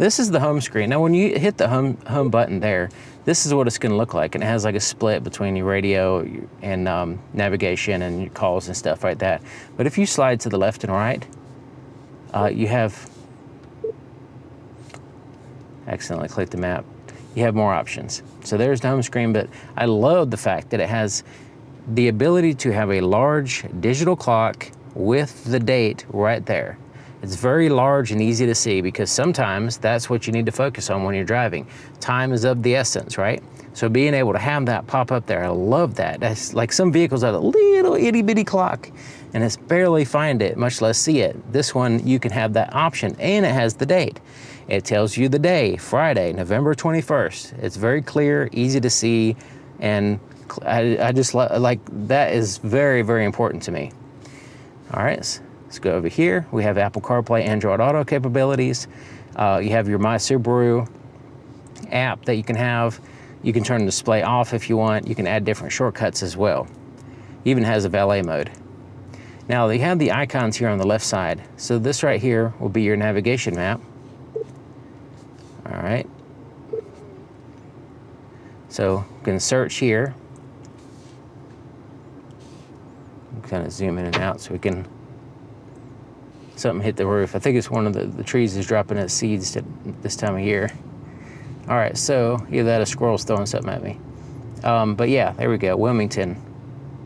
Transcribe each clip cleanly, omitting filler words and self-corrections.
This is the home screen. Now when you hit the home button there, this is what it's going to look like, and it has like a split between your radio and navigation and your calls and stuff like that. But if you slide to the left and right, you have, accidentally clicked the map, you have more options. So there's the home screen, but I love the fact that it has the ability to have a large digital clock with the date right there. It's very large and easy to see because sometimes that's what you need to focus on when you're driving. Time is of the essence, right? So being able to have that pop up there, I love that. That's like some vehicles have a little itty bitty clock and it's barely find it, much less see it. This one, you can have that option and it has the date. It tells you the day, Friday, November 21st. It's very clear, easy to see, and I just like that is very, very important to me. All right. Let's go over here. We have Apple CarPlay, Android Auto capabilities. You have your My Subaru app that you can have. You can turn the display off if you want. You can add different shortcuts as well. Even has a valet mode. Now they have the icons here on the left side. So this right here will be your navigation map. All right. So you can search here. Kind of zoom in and out so we can, something hit the roof. I think it's one of the trees is dropping its seeds this time of year. All right, so either that or a squirrel's throwing something at me. But yeah, there we go, Wilmington,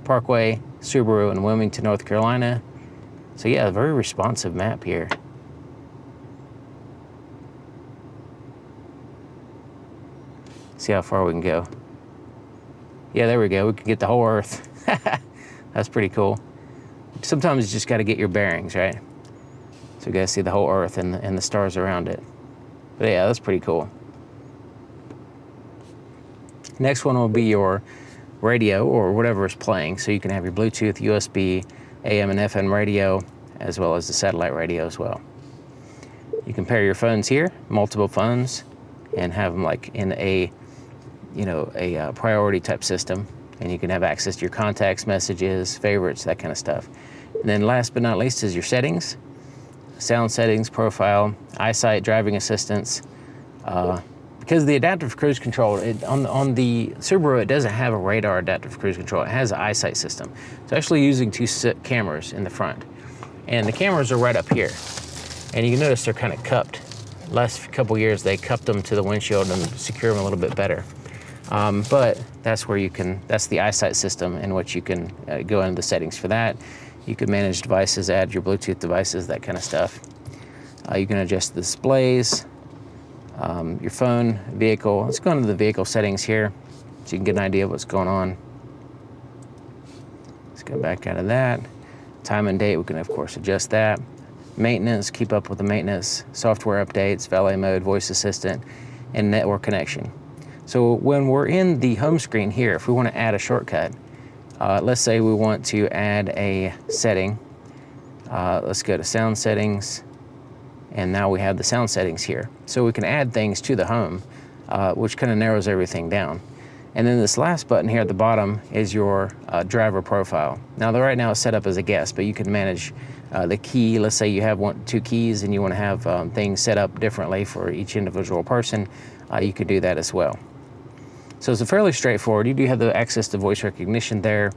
Parkway Subaru in Wilmington, North Carolina. So yeah, a very responsive map here. See how far we can go. Yeah, there we go, we can get the whole earth. That's pretty cool. Sometimes you just got to get your bearings, right? So you got to see the whole earth and the stars around it. But yeah, that's pretty cool. Next one will be your radio or whatever is playing. So you can have your Bluetooth, USB, AM and FM radio, as well as the satellite radio as well. You can pair your phones here, multiple phones, and have them like in a priority type system. And you can have access to your contacts, messages, favorites, that kind of stuff. And then last but not least is your settings. Sound settings, profile, eyesight, driving assistance. Because the adaptive cruise control, on the Subaru, it doesn't have a radar adaptive cruise control. It has an eyesight system. It's actually using two cameras in the front. And the cameras are right up here. And you can notice they're kind of cupped. Last couple years, they cupped them to the windshield and secure them a little bit better. But that's where that's the eyesight system in which you can go into the settings for that. You can manage devices, add your Bluetooth devices, that kind of stuff. You can adjust the displays, your phone, vehicle. Let's go into the vehicle settings here so you can get an idea of what's going on. Let's go back out of that. Time and date, we can of course adjust that. Maintenance, keep up with the maintenance, software updates, valet mode, voice assistant, and network connection. So when we're in the home screen here, if we want to add a shortcut, let's say we want to add a setting. Let's go to sound settings, and now we have the sound settings here. So we can add things to the home, which kind of narrows everything down. And then this last button here at the bottom is your driver profile. Now, right now it's set up as a guest, but you can manage the key. Let's say you have two keys and you want to have things set up differently for each individual person. You could do that as well. So it's a fairly straightforward. You do have the access to voice recognition there.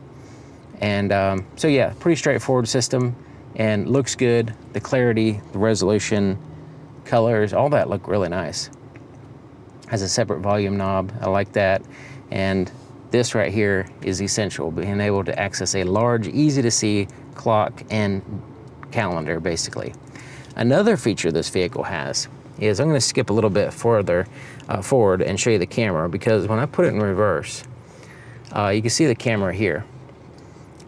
And so yeah, pretty straightforward system and looks good. The clarity, the resolution, colors, all that look really nice. Has a separate volume knob, I like that. And this right here is essential, being able to access a large, easy to see clock and calendar basically. Another feature this vehicle has is, I'm going to skip a little bit further forward and show you the camera, because when I put it in reverse, you can see the camera here.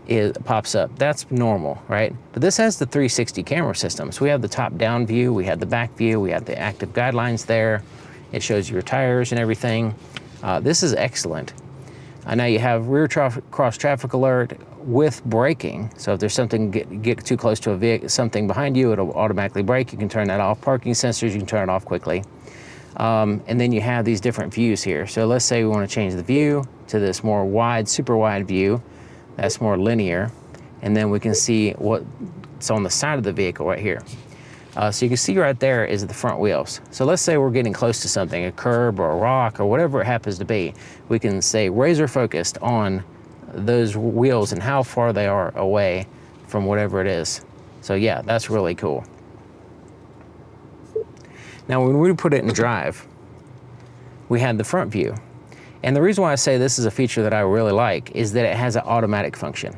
It pops up. That's normal, right? But this has the 360 camera system. So we have the top-down view, we have the back view, we have the active guidelines there. It shows your tires and everything. This is excellent. Now you have rear cross traffic alert with braking. So if there's something get too close to a vehicle, something behind you, it'll automatically brake. You can turn that off. Parking sensors, you can turn it off quickly. And then you have these different views here. So let's say we want to change the view to this more wide, super wide view. That's more linear. And then we can see what's on the side of the vehicle right here. So you can see right there is the front wheels. So let's say we're getting close to something, a curb or a rock or whatever it happens to be. We can stay razor focused on those wheels and how far they are away from whatever it is. So yeah, that's really cool. Now when we put it in drive, we had the front view. And the reason why I say this is a feature that I really like is that it has an automatic function.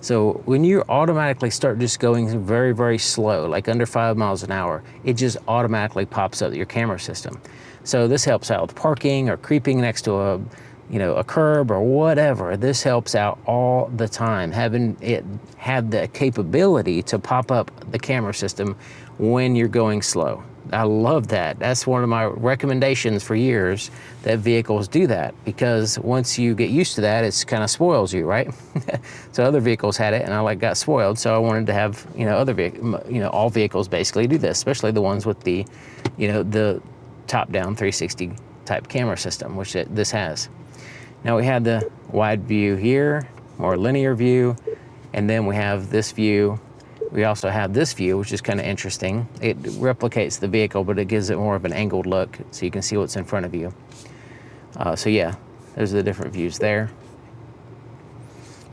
So when you automatically start just going very, very slow, like under 5 miles an hour, it just automatically pops up your camera system. So this helps out with parking or creeping next to a curb or whatever. This helps out all the time, having it have the capability to pop up the camera system when you're going slow. I love that. That's one of my recommendations for years, that vehicles do that, because once you get used to that, it kind of spoils you, right? So other vehicles had it and I got spoiled. So I wanted to have, all vehicles basically do this, especially the ones with the, the top down 360 type camera system, which this has. Now we have the wide view here, more linear view, and then we have this view. We also have this view, which is kind of interesting. It replicates the vehicle, but it gives it more of an angled look so you can see what's in front of you. So yeah, those are the different views there.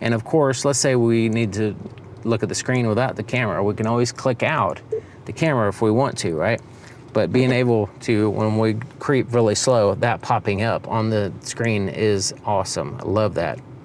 And of course, let's say we need to look at the screen without the camera. We can always click out the camera if we want to, right? But being able to, when we creep really slow, that popping up on the screen is awesome. I love that.